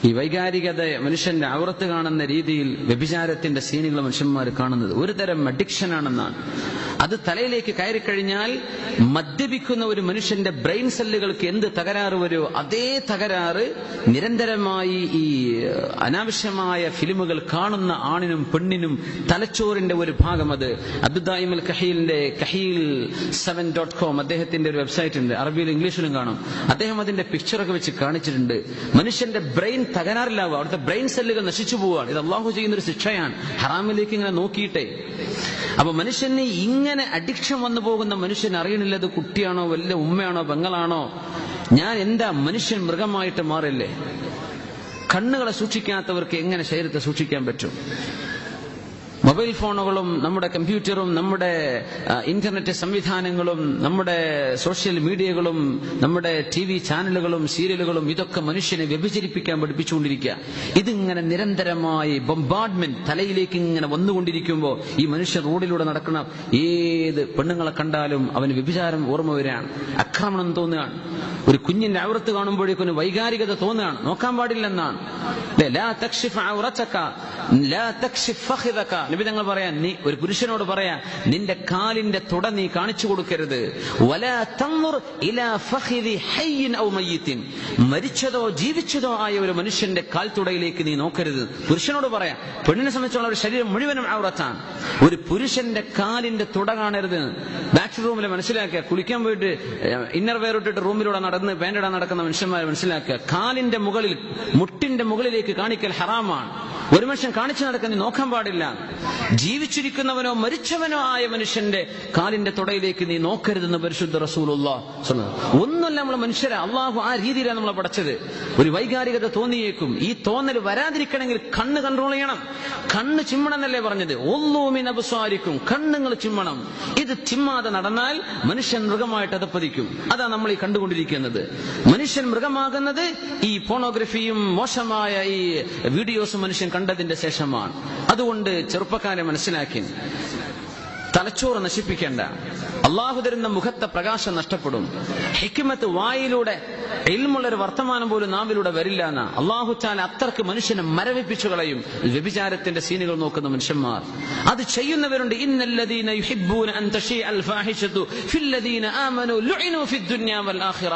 ഈ വൈകാരികത മനുഷ്യന്റെ ഔറത്ത് കാണുന്ന രീതിയിൽ വ്യഭിചാരത്തിന്റെ സീനുകൾ മനുഷ്യന്മാർ കാണുന്നത് ഒരു തരം അഡിക്ഷൻ ആണെന്നാണ്. അത് തലയിലേക്ക് കയറിക്കഴിഞ്ഞാൽ മദ്യപിക്കുന്ന ഒരു മനുഷ്യന്റെ ബ്രെയിൻ സെല്ലുകൾക്ക് എന്ത് തകരാറ് വരുമോ അതേ തകരാറ് നിരന്തരമായി ഈ അനാവശ്യമായ ഫിലിമുകൾ കാണുന്ന ആണിനും പെണ്ണിനും തലച്ചോറിന്റെ ഒരു ഭാഗം. അത് അബ്ദുദായിം അൽ കഹീലിന്റെ kahil7.com അദ്ദേഹത്തിന്റെ ഒരു വെബ്സൈറ്റ് ഉണ്ട്, അറബിയിലും ഇംഗ്ലീഷിലും കാണും. അദ്ദേഹം അതിന്റെ പിക്ചറൊക്കെ വെച്ച് കാണിച്ചിട്ടുണ്ട്. മനുഷ്യന്റെ ബ്രെയിൻ തകരാറിലാവുക, അവിടുത്തെ ബ്രെയിൻ സെല്ലുകൾ നശിച്ചു പോവുകയാണ്. ഇത് അള്ളാഹു ചെയ്യുന്നൊരു ശിക്ഷയാണ്, ഹറാമിലേക്ക് ഇങ്ങനെ നോക്കിയിട്ടേ. അപ്പൊ മനുഷ്യന് ഇങ്ങനെ അഡിക്ഷൻ വന്നു പോകുന്ന മനുഷ്യൻ അറിയണില്ല ഇത് കുട്ടിയാണോ വല്ല ഉമ്മയാണോ പെങ്ങളാണോ. ഞാൻ എന്താ മനുഷ്യൻ മൃഗമായിട്ട് മാറില്ലേ? കണ്ണുകളെ സൂക്ഷിക്കാത്തവർക്ക് എങ്ങനെ ശരീരത്തെ സൂക്ഷിക്കാൻ പറ്റും? മൊബൈൽ ഫോണുകളും നമ്മുടെ കമ്പ്യൂട്ടറും നമ്മുടെ ഇന്റർനെറ്റ് സംവിധാനങ്ങളും നമ്മുടെ സോഷ്യൽ മീഡിയകളും നമ്മുടെ TV ചാനലുകളും സീരിയലുകളും ഇതൊക്കെ മനുഷ്യനെ വ്യഭിചരിപ്പിക്കാൻ പഠിപ്പിച്ചുകൊണ്ടിരിക്കുക. ഇതിങ്ങനെ നിരന്തരമായി ബൊംബാർഡ്മെന്റ് തലയിലേക്ക് ഇങ്ങനെ വന്നുകൊണ്ടിരിക്കുമ്പോൾ ഈ മനുഷ്യൻ റോഡിലൂടെ നടക്കുന്ന ഏത് പെണ്ണുങ്ങളെ കണ്ടാലും അവന് വ്യഭിചാരം ഓർമ്മ വരികയാണ്, ആക്രമണം തോന്നുകയാണ്. ഒരു കുഞ്ഞിന്റെ ഔറത്ത് കാണുമ്പോഴേക്കും വൈകാരികത തോന്നുകയാണ്, നോക്കാൻ പാടില്ലെന്നാണ്. നബി തങ്ങൾ പറയാൻ, നീ ഒരു പുരുഷനോട് പറയാ, നിന്റെ കാലിന്റെ തുട നീ കാണിച്ചു കൊടുക്കരുത്. മരിച്ചതോ ജീവിച്ചതോ ആയ ഒരു മനുഷ്യന്റെ കാൽ തുടയിലേക്ക് നീ നോക്കരുത്. പുരുഷനോട് പറയാം. പെണ്ണിനെ സംബന്ധിച്ചുള്ള ഒരു ശരീരം മുഴുവനും ഔറത്താണ്. ഒരു പുരുഷന്റെ കാലിന്റെ തുട കാണരുത്. ബാക്ക് റൂമിൽ മനസ്സിലാക്കുക, കുളിക്കാൻ പോയിട്ട് ഇന്നർ വെയർ ഇട്ടിട്ട് റൂമിലൂടെ നടന്ന് പാൻറിടാൻ നടക്കുന്ന മനുഷ്യന്മാരെ മനസ്സിലാക്കുക, കാലിന്റെ മുകളിൽ മുട്ടിന്റെ മുകളിലേക്ക് കാണിക്കൽ ഹറാമാണ്. ഒരു മനുഷ്യൻ കാണിച്ചു നടക്കാൻ നോക്കാൻ പാടില്ല. ജീവിച്ചിരിക്കുന്നവനോ മരിച്ചവനോ ആയ മനുഷ്യന്റെ കാലിന്റെ തുടയിലേക്ക് നീ നോക്കരുതെന്ന് പരിശുദ്ധ റസൂലുള്ളാഹി സ്വല്ലല്ലാഹു അലൈഹി വസല്ലം. ഒന്നുമല്ല നമ്മൾ മനുഷ്യരെ, അള്ളാഹു ആ രീതിയിലാണ് നമ്മളെ പഠിച്ചത്. ഒരു വൈകാരികത തോന്നിയേക്കും. ഈ തോന്നൽ വരാതിരിക്കണമെങ്കിൽ കണ്ണ് കൺട്രോൾ ചെയ്യണം. കണ്ണ് ചിമ്മണമെന്നല്ലേ പറഞ്ഞത്? ഒന്നൂമിൻ അബ്സാരിക്കും, കണ്ണുങ്ങൾ ചിമ്മണം. ഇത് ചിമ്മാതെ നടന്നാൽ മനുഷ്യൻ മൃഗമായിട്ട് അതപ്പതിക്കും. അതാ നമ്മൾ ഈ കണ്ടുകൊണ്ടിരിക്കുന്നത്. മനുഷ്യൻ മൃഗമാകുന്നത് ഈ പോണോഗ്രഫിയും മോശമായ ഈ വീഡിയോസും മനുഷ്യൻ കണ്ടതിന്റെ ശേഷമാണ്. അതുകൊണ്ട് ചെറുപ്പക്കാരെ മനസ്സിലാക്കി, തലച്ചോറ് നശിപ്പിക്കേണ്ട. അള്ളാഹു തരുന്ന മുഖത്തെ പ്രകാശം നഷ്ടപ്പെടും. ഹിക്മത്ത് വായിലൂടെ, ഇൽമുള്ളൊരു വർത്തമാനം പോലും നാവിലൂടെ വരില്ല എന്നാ അള്ളാഹു തആല അത്രക്ക് മനുഷ്യനെ മരവിപ്പിച്ചു കളയും. വ്യഭിചാരത്തിന്റെ സീനുകൾ നോക്കുന്ന മനുഷ്യന്മാർ, അത് ചെയ്യുന്നവരുണ്ട്. ഇന്നല്ലദീന യുഹിബ്ബൂന അൻ തശീഅൽ ഫാഹിശതു ഫില്ലദീന ആമനൂ ലുഇനൂ ഫിദ്ദുനിയാ വൽ ആഖിറ.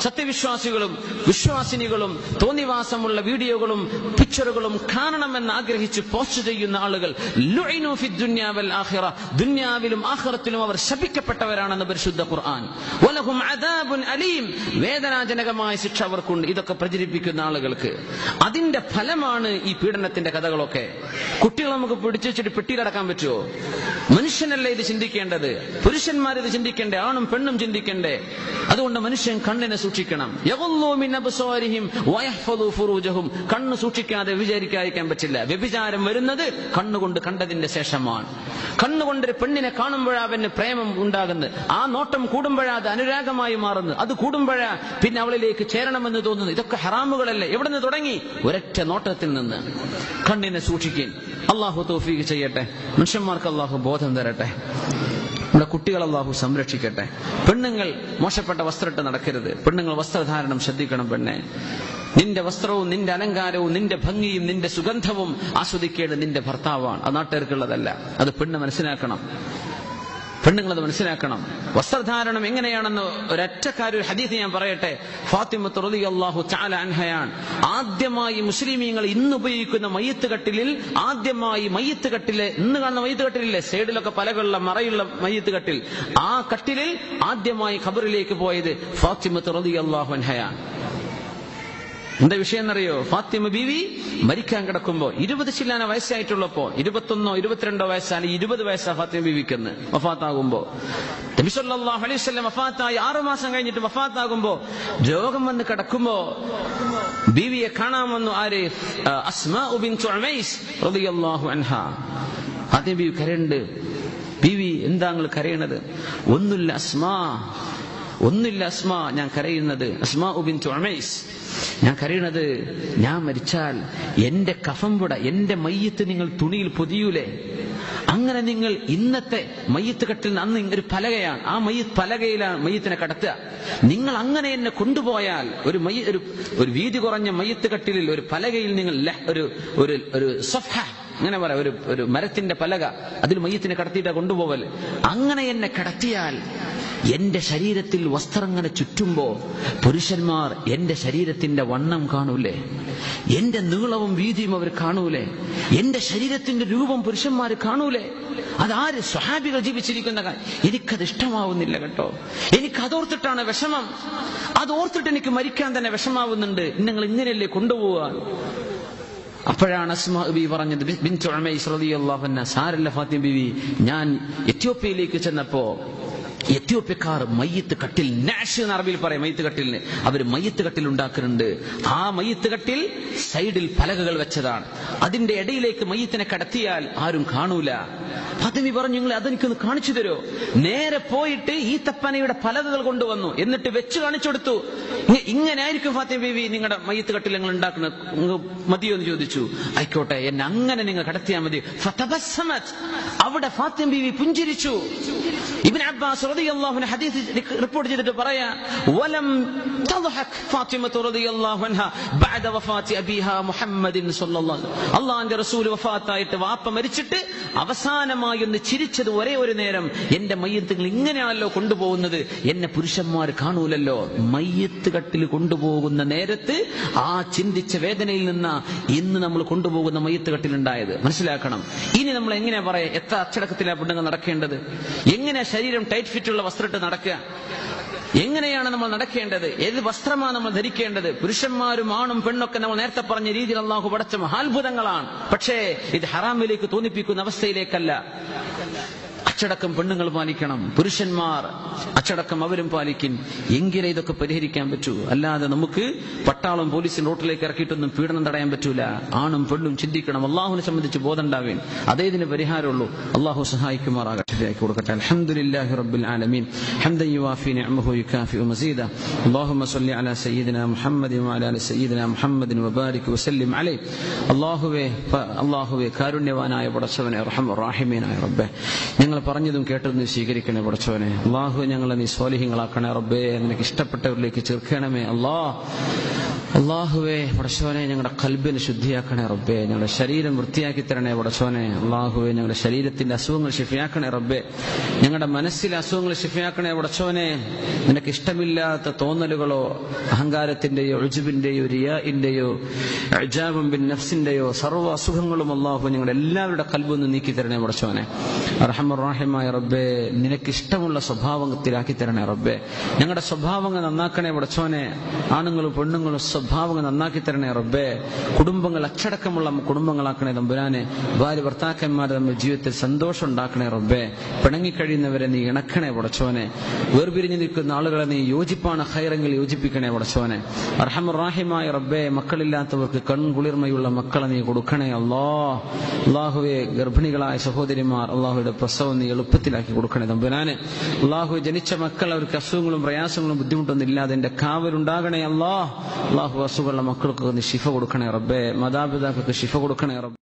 സത്യവിശ്വാസികളും വിശ്വാസിനികളും തോന്നിവാസമുള്ള വീഡിയോകളും പിക്ചറുകളും കാണണമെന്ന് ആഗ്രഹിച്ച് പോസ്റ്റ് ചെയ്യുന്ന ആളുകൾ ലുഇനൂ ഫിദ്ദുനിയാ വൽ ആഖിറ, ദുനിയാവിലും ആഖിറത്തിലും അവർ ശപിക്കപ്പെട്ടവരാണെന്ന് പരിശുദ്ധ ഖുർആൻ. വലഹും അദാബുൻ അലീം, വേദനാജനകമായ ശിക്ഷ അവർക്കുണ്ട് ഇതൊക്കെ പ്രചരിപ്പിക്കുന്ന ആളുകൾക്ക്. അതിന്റെ ഫലമാണ് ഈ പീഡനത്തിന്റെ കഥകളൊക്കെ. കുട്ടികൾ നമുക്ക് പിടിച്ചുവെച്ചിട്ട് പെട്ടിയിലടക്കാൻ പറ്റുമോ? മനുഷ്യനല്ലേ ഇത് ചിന്തിക്കേണ്ടത്? പുരുഷന്മാർ ഇത് ചിന്തിക്കണ്ടേ? ആണും പെണ്ണും ചിന്തിക്കണ്ടേ? അതുകൊണ്ട് മനുഷ്യൻ കണ്ണിനെ സൂക്ഷിക്കണം. യഗുല്ലൂ മിൻ അബ്സാരിഹിം വയഹ്ഫദൂ ഫുറൂജഹും. കണ്ണ് സൂക്ഷിക്കാതെ വ്യഭിചരിക്കാതിരിക്കാൻ പറ്റില്ല. വ്യഭിചാരം വരുന്നത് കണ്ണുകൊണ്ട് കണ്ടതിന്റെ ശേഷമാണ്. കണ്ണുകൊണ്ടൊരു പെണ്ണിനെ കാണുമ്പോഴാണ് അവന് പ്രേമം ഉണ്ടാകുന്നത്. ആ നോട്ടം കൂടുമ്പോഴാണ് അത് അനുരാഗമായി മാറുന്നത്. അത് കൂടുമ്പോഴാ പിന്നെ അവളിലേക്ക് ചേരണമെന്ന് തോന്നുന്നു. ഇതൊക്കെ ഹറാമുകളല്ലേ? എവിടെ നിന്ന് തുടങ്ങി? ഒരൊറ്റ നോട്ടത്തിൽ നിന്ന്. കണ്ണിനെ സൂക്ഷിക്കാൻ അള്ളാഹു തൗഫീഖ് ചെയ്യട്ടെ. മനുഷ്യന്മാർക്ക് അള്ളാഹു ബോധം തരട്ടെ. നമ്മുടെ കുട്ടികൾ അള്ളാഹു സംരക്ഷിക്കട്ടെ. പെണ്ണുങ്ങൾ മോശപ്പെട്ട വസ്ത്രമിട്ട് നടക്കരുത്. പെണ്ണുങ്ങൾ വസ്ത്രധാരണം ശ്രദ്ധിക്കണം. പെണ്ണെ, നിന്റെ വസ്ത്രവും നിന്റെ അലങ്കാരവും നിന്റെ ഭംഗിയും നിന്റെ സുഗന്ധവും ആസ്വദിക്കേണ്ടത് നിന്റെ ഭർത്താവാണ്. അത് നാട്ടുകാർക്കുള്ളതല്ല. അത് പെണ്ണ് മനസ്സിലാക്കണം. പെണ്ണുങ്ങളത് മനസ്സിലാക്കണം. വസ്ത്രധാരണം എങ്ങനെയാണെന്ന് ഒരൊറ്റക്കാരൊരു ഹദീസ് ഞാൻ പറയട്ടെ. ഫാത്തിമത്ത് റളിയല്ലാഹു തആല അൻഹയാണ് ആദ്യമായി മുസ്ലിമീങ്ങൾ ഇന്ന് ഉപയോഗിക്കുന്ന മയ്യിത്ത് കട്ടിലിൽ, ആദ്യമായി മയ്യിത്ത് കട്ടിലെ ഇന്ന് കാണുന്ന മയ്യിത്ത് കട്ടിലില്ലേ, സൈഡിലൊക്കെ പലകളുള്ള മറയുള്ള മയ്യിത്ത് കട്ടിൽ, ആ കട്ടിലിൽ ആദ്യമായി ഖബറിലേക്ക് പോയത് ഫാത്തിമത്ത് റളിയല്ലാഹു അൻഹയാണ്. എന്താ വിഷയം എന്നറിയോ? ഫാത്തിമ ബീവി മരിക്കാൻ കിടക്കുമ്പോ 20 ചില്ലാന വയസ്സായിട്ടുള്ളപ്പോ, 21 22 വയസ്സാണ്, 20 വയസ്സാ ഫാത്തിമ ബീവിക്കെന്ന് വഫാത്താകുമ്പോ. നബി സല്ലല്ലാഹു അലൈഹി വസല്ലം വഫാത്തായി 6 മാസം കഴിഞ്ഞിട്ട് വഫാത്താകുമ്പോ രോഗം വന്ന് കിടക്കുമ്പോ ബീവിയെ കാണാൻ വന്നു. ആര്? അസ്മാ ബിൻതു ഉമൈസ് റളിയല്ലാഹു അൻഹാ. ഫാത്തിമ ബീവി കരയുന്നുണ്ട്. ബീവി, എന്താ നിങ്ങൾ കരയണത്? ഒന്നുമില്ല അസ്മാ, ഒന്നുമില്ല അസ്മാ, ഞാൻ കരയുന്നത് അസ്മാ ബിൻതു ഉമൈസ്, ഞാൻ കരയണത് ഞാൻ മരിച്ചാൽ എന്റെ കഫംപുട, എന്റെ മയ്യത്ത് നിങ്ങൾ തുണിയിൽ പൊതിയൂലേ? അങ്ങനെ നിങ്ങൾ ഇന്നത്തെ മയ്യത്ത് കട്ടിൽ അന്ന് ഒരു പലകയാണ്, ആ പലകയിലാണ് മയ്യത്തിനെ കടത്തുക. നിങ്ങൾ അങ്ങനെ എന്നെ കൊണ്ടുപോയാൽ ഒരു വീതി കുറഞ്ഞ മയ്യത്ത് കട്ടിലിൽ ഒരു പലകയിൽ നിങ്ങൾ ഒരു സഫ്ഹ അങ്ങനെ പറയാം, ഒരു മരത്തിന്റെ പലക, അതിൽ മയ്യത്തിനെ കടത്തിയിട്ടാ കൊണ്ടുപോവൽ. അങ്ങനെ എന്നെ കടത്തിയാൽ എന്റെ ശരീരത്തിൽ വസ്ത്രം ഇങ്ങനെ ചുറ്റുമ്പോ പുരുഷന്മാർ എന്റെ ശരീരത്തിന്റെ വണ്ണം കാണൂലേ, എന്റെ നീളവും വീതിയും അവർ കാണൂലേ, എന്റെ ശരീരത്തിന്റെ രൂപം പുരുഷന്മാർ കാണൂലേ? അതാര് സ്വഹാബികൾ ജീവിച്ചിരിക്കുന്ന കാര്യം. എനിക്കത് ഇഷ്ടമാവുന്നില്ല കേട്ടോ. എനിക്ക് അതോർത്തിട്ടാണ് വിഷമം. അതോർത്തിട്ട് എനിക്ക് മരിക്കാൻ തന്നെ വിഷമാവുന്നുണ്ട്. നിങ്ങൾ ഇങ്ങനെയല്ലേ കൊണ്ടുപോവാൻ? അപ്പോഴാണ് അസ്മാ ബീവി പറഞ്ഞത്, ബിൻതു ഉമൈസ് റളിയല്ലാഹു അൻഹ, സാരല്ല ഫാത്തിമ ബീവി, ഞാൻ എത്യോപ്യയിലേക്ക് ചെന്നപ്പോ എത്യോപ്യക്കാർ മയ്യത്ത് കട്ടിൽ, നാഷ് എന്ന് അറബിയിൽ പറയും മയ്യത്ത് കട്ടിലിന്, അവർ മയ്യത്ത് കട്ടിൽ ഉണ്ടാക്കുന്നുണ്ട്. ആ മയ്യത്ത് കട്ടിൽ സൈഡിൽ പലകകൾ വെച്ചതാണ്. അതിന്റെ ഇടയിലേക്ക് മയ്യത്തിനെ കടത്തിയാൽ ആരും കാണൂല. ഫാത്തിമ പറഞ്ഞു, നിങ്ങൾ അതെനിക്കൊന്ന് കാണിച്ചു തരോ? നേരെ പോയിട്ട് ഈ തപ്പനയുടെ പലകകൾ കൊണ്ടുവന്നു, എന്നിട്ട് വെച്ച് കാണിച്ചു കൊടുത്തു. ഇങ്ങനെ ആയിരിക്കും ഫാത്തിമ ബീവി നിങ്ങളുടെ മയ്യത്ത് കട്ടിൽ നിങ്ങൾ ഉണ്ടാക്കുന്നത്, മതിയോ എന്ന് ചോദിച്ചു. ആയിക്കോട്ടെ, എന്നെ അങ്ങനെ നിങ്ങൾ കടത്തിയാൽ മതി. ഫതബസ്സമത്, അവിടെ ഫാത്തിമ ബീവി പുഞ്ചിരിച്ചു. ഇബ്നു അബ്ബാസ് റളിയല്ലാഹു അൻഹു ഹദീസ് റിപ്പോർട്ട് ചെയ്തിട്ട് പറയാ, വലം തദ്ഹക് ഫാത്തിമ റളിയല്ലാഹു അൻഹ ബഅദ വഫാത്തി അബീഹാ മുഹമ്മദിൻ സ്വല്ലല്ലാഹു അലൈഹി വസല്ലം. അല്ലാഹുവിന്റെ റസൂൽ വഫാത്തായിട്ട് വാപ്പ മരിച്ചിട്ട് അവസാനമായി ഒന്ന് ചിരിച്ചത് ഒരേ ഒരു നേരം, എന്റെ മയ്യത്തുകൾ ഇങ്ങനെയാണല്ലോ കൊണ്ടുപോകുന്നത്, എന്നെ പുരുഷന്മാർ കാണൂലല്ലോ. മയ്യത്ത് കട്ടിൽ കൊണ്ടുപോകുന്ന നേരത്ത് ആ ചിന്തിച്ച വേദനയിൽ നിന്ന് ഇന്ന് നമ്മൾ കൊണ്ടുപോകുന്ന മയ്യത്ത് കട്ടിലുണ്ടായത് മനസ്സിലാക്കണം. ഇനി നമ്മൾ എങ്ങനെയാ പറയാ, എത്ര അച്ചടക്കത്തിലാണ് പെണ്ണുങ്ങൾ നടക്കേണ്ടത്? എങ്ങനെ ശരീരം ടൈറ്റ് ഫിറ്റുള്ള വസ്ത്രമിട്ട് നടക്കുക? എങ്ങനെയാണ് നമ്മൾ നടക്കേണ്ടത്? ഏത് വസ്ത്രമാണ് നമ്മൾ ധരിക്കേണ്ടത്? പുരുഷന്മാരും ആണും പെണ്ണൊക്കെ നമ്മൾ നേരത്തെ പറഞ്ഞ രീതിയിൽ അല്ലാഹു പടച്ച മഹാത്ഭുതങ്ങളാണ്. പക്ഷേ ഇത് ഹറാമിലേക്ക് തോന്നിപ്പിക്കുന്ന അവസ്ഥയിലേക്കല്ല. അച്ചടക്കം പെണ്ണുങ്ങൾ പാലിക്കണം, പുരുഷന്മാർ അച്ചടക്കം അവരും പാലിക്കും. എങ്കിലേ ഇതൊക്കെ പരിഹരിക്കാൻ പറ്റൂ. അല്ലാതെ നമുക്ക് പട്ടാളം പോലീസിൽ റോട്ടിലേക്ക് ഇറക്കിയിട്ടൊന്നും പീഡനം തടയാൻ പറ്റൂല. ആണും പെണ്ണും ചിന്തിക്കണം, അള്ളാഹുവിനെ സംബന്ധിച്ച് ബോധം ഉണ്ടാവേൻ. അതേ ഇതിന് പരിഹാരമുള്ളൂ. അള്ളാഹു സഹായിക്കുമാറാകട്ടെ, കൊടുക്കട്ടെ. അൽഹംദുലില്ലാഹി റബ്ബിൽ ആലമീൻ ഹംദൻ യുവാഫി നിഅമഹു യുകാഫിഉ മസീദ. അല്ലാഹുമ്മ സ്വല്ലി അലാ സയ്യിദിനാ മുഹമ്മദിൻ വഅലാ ആലി സയ്യിദിനാ മുഹമ്മദിൻ വബാരിക് വസല്ലിം അലൈഹി. അല്ലാഹുവേ കാരുണ്യവാനായ പടച്ചവനെ, അർഹമർ റഹീമീനായ റബ്ബേ, ഞങ്ങൾ പറഞ്ഞതും കേട്ടതും നീ സ്വീകരിക്കണേ പടച്ചവനെ. അള്ളാഹു ഞങ്ങളെ നീ സ്വാലിഹീങ്ങളാക്കണേ റബ്ബേ, നിനക്ക് ഇഷ്ടപ്പെട്ടവരിലേക്ക് ചേർക്കണമേ അള്ളാഹുവേ. പടച്ചവനെ, ഞങ്ങളുടെ ഖൽബിനെ ശുദ്ധിയാക്കണേ റബ്ബേ, ഞങ്ങളുടെ ശരീരം വൃത്തിയാക്കി തരണേ പടച്ചവനെ. അള്ളാഹുവേ, ഞങ്ങളുടെ ശരീരത്തിന്റെ അസുഖങ്ങൾ ശിഫയാക്കണേ റബ്ബേ, ഞങ്ങളുടെ മനസ്സിലെ അസുഖങ്ങൾ ശിഫയാക്കണേ പടച്ചവനെ. നിനക്ക് ഇഷ്ടമില്ലാത്ത തോന്നലുകളോ അഹങ്കാരത്തിന്റെയോ ഉജ്ബിന്റെയോ റിയാഇന്റെയോ ഇജാബും ബിൻ നഫ്സിന്റെയോ സർവ്വ അസുഖങ്ങളും അള്ളാഹു ഞങ്ങളുടെ എല്ലാവരുടെ ഖൽബൊന്ന് നീക്കി തരണേ പടച്ചവനെ. അർഹമർ റഹീമായ റബ്ബേ, നിനക്ക് ഇഷ്ടമുള്ള സ്വഭാവത്തിലാക്കി തരണേ റബ്ബേ. ഞങ്ങളുടെ സ്വഭാവങ്ങൾ നന്നാക്കണേ പടച്ചവനെ. ആണുങ്ങളും പെണ്ണുങ്ങളും സ്വഭാവങ്ങൾ നന്നാക്കി തരണേ റബ്ബേ. കുടുംബങ്ങൾ അച്ചടക്കമുള്ള കുടുംബങ്ങളാക്കണേ തമ്പുരാനെ. ഭാര്യ ഭർത്താക്കന്മാർ നമ്മുടെ ജീവിതത്തിൽ സന്തോഷം ഉണ്ടാക്കണേ റബ്ബേ. പിണങ്ങിക്കഴിയുന്നവരെ നീ ഇണക്കണേ പടച്ചവനെ. വേർപിരിഞ്ഞു നിൽക്കുന്ന ആളുകളെ നീ യോജിപ്പാണ് ഹൈറെങ്കിൽ യോജിപ്പിക്കണേ പടച്ചവനെ. അർഹമർ റഹീമായ റബ്ബേ, മക്കളില്ലാത്തവർക്ക് കൺകുളിർമയുള്ള മക്കളെ നീ കൊടുക്കണേ അല്ലാഹുവേ. ഗർഭിണികളായ സഹോദരിമാർ അള്ളാഹുയുടെ പ്രസവം നീ എളുപ്പത്തിലാക്കി കൊടുക്കണേ തമ്പുരാനെ. അള്ളാഹു ജനിച്ച മക്കൾ അവർക്ക് അസുഖങ്ങളും പ്രയാസങ്ങളും ബുദ്ധിമുട്ടൊന്നും ഇല്ലാതെ എന്റെ കാവലുണ്ടാകണേ അല്ലാഹു. അസുഖമുള്ള മക്കൾക്ക് നീ ശിഫ കൊടുക്കണേ റബ്ബേ. മാതാപിതാക്കൾക്ക് ശിഫ കൊടുക്കണേ റബ്ബേ.